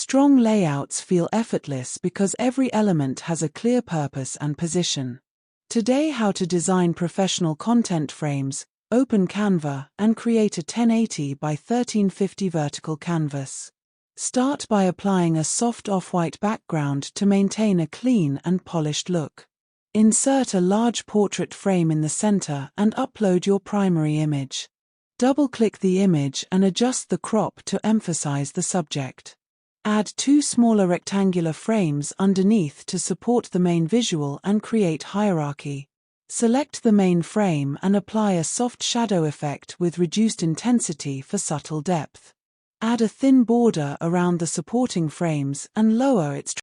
Strong layouts feel effortless because every element has a clear purpose and position. Today, how to design professional content frames. Open Canva and create a 1080 by 1350 vertical canvas. Start by applying a soft off-white background to maintain a clean and polished look. Insert a large portrait frame in the center and upload your primary image. Double-click the image and adjust the crop to emphasize the subject. Add 2 smaller rectangular frames underneath to support the main visual and create hierarchy. Select the main frame and apply a soft shadow effect with reduced intensity for subtle depth. Add a thin border around the supporting frames and lower its